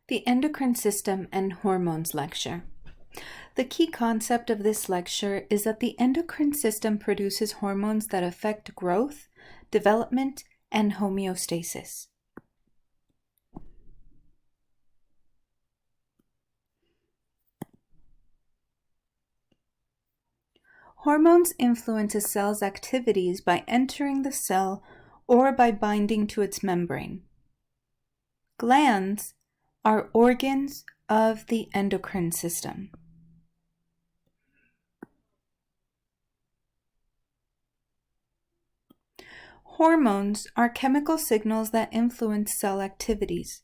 The Endocrine System and Hormones lecture. The key concept of this lecture is that the endocrine system produces hormones that affect growth, development, and homeostasis. Hormones influence a cell's activities by entering the cell or by binding to its membrane. Glands are organs of the endocrine system. Hormones are chemical signals that influence cell activities.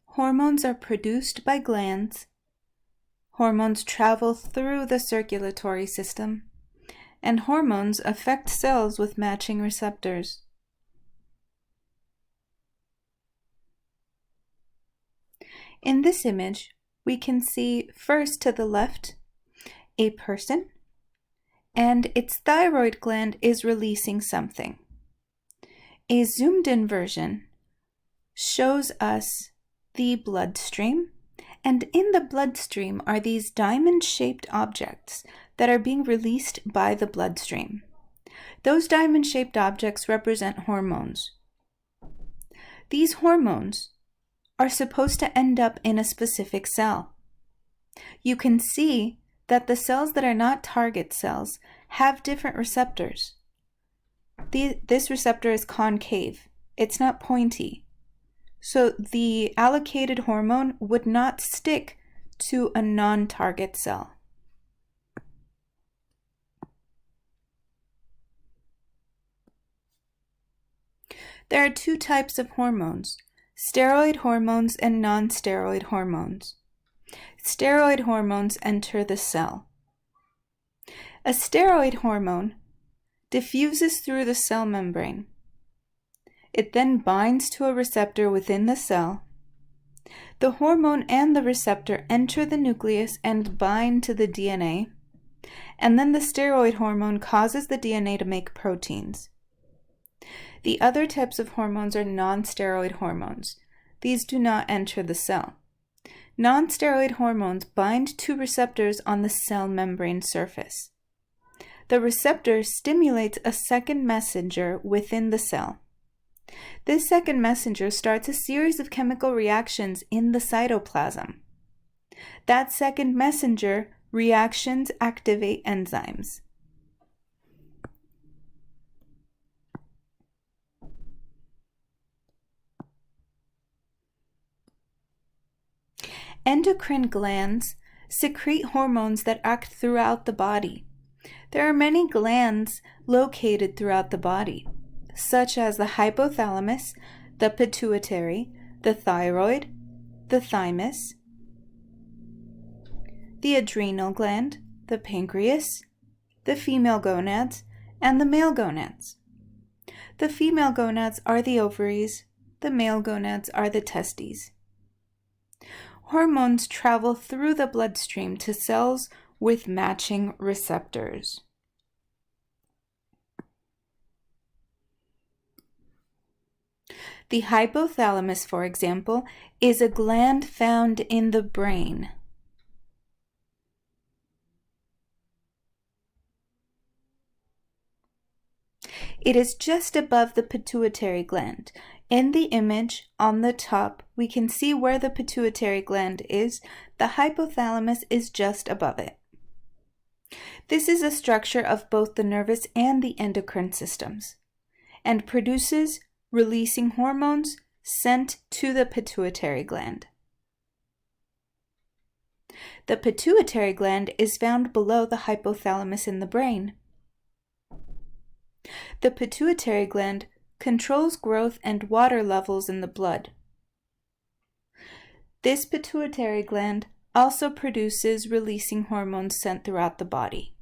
Hormones are produced by glands. Hormones travel through the circulatory system, and hormones affect cells with matching receptors. In this image, we can see first to the left a person, and its thyroid gland is releasing something. A zoomed-in version shows us the bloodstream, and in the bloodstream are these diamond-shaped objects that are being released by the bloodstream. Those diamond-shaped objects represent hormones. These hormones are supposed to end up in a specific cell. You can see that the cells that are not target cells have different receptors. This receptor is concave. It's not pointy. So the allocated hormone would not stick to a non-target cell. There are two types of hormones: steroid hormones and non-steroid hormones. Steroid hormones enter the cell. A steroid hormone diffuses through the cell membrane. It then binds to a receptor within the cell. The hormone and the receptor enter the nucleus and bind to the DNA, and then the steroid hormone causes the DNA to make proteins. The other types of hormones are non-steroid hormones. These do not enter the cell. Non-steroid hormones bind to receptors on the cell membrane surface. The receptor stimulates a second messenger within the cell. This second messenger starts a series of chemical reactions in the cytoplasm. That second messenger reactions activate enzymes. Endocrine glands secrete hormones that act throughout the body. There are many glands located throughout the body, such as the hypothalamus, the pituitary, the thyroid, the thymus, the adrenal gland, the pancreas, the female gonads, and the male gonads. The female gonads are the ovaries, the male gonads are the testes. Hormones travel through the bloodstream to cells with matching receptors. The hypothalamus, for example, is a gland found in the brain. It is just above the pituitary gland. In the image on the top, we can see where the pituitary gland is. The hypothalamus is just above it. This is a structure of both the nervous and the endocrine systems, and produces releasing hormones sent to the pituitary gland. The pituitary gland is found below the hypothalamus in the brain. The pituitary gland controls growth and water levels in the blood. This pituitary gland also produces releasing hormones sent throughout the body.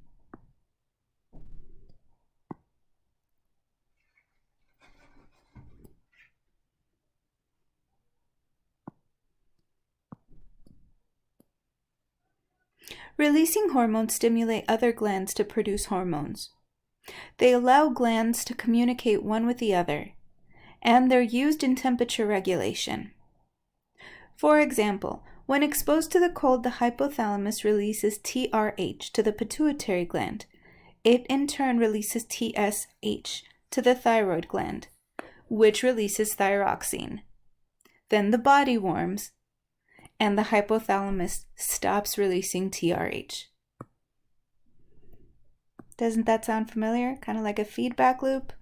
Releasing hormones stimulate other glands to produce hormones. They allow glands to communicate one with the other, and they're used in temperature regulation. For example, when exposed to the cold, the hypothalamus releases TRH to the pituitary gland. It in turn releases TSH to the thyroid gland, which releases thyroxine. Then the body warms, and the hypothalamus stops releasing TRH. Doesn't that sound familiar? Kind of like a feedback loop?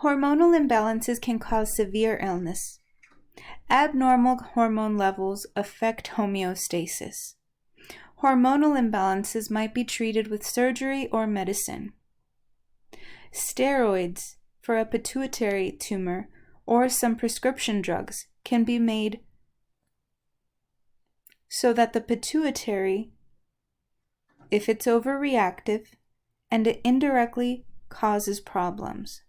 Hormonal imbalances can cause severe illness. Abnormal hormone levels affect homeostasis. Hormonal imbalances might be treated with surgery or medicine. Steroids for a pituitary tumor or some prescription drugs can be made so that the pituitary, if it's overreactive, and it indirectly causes problems.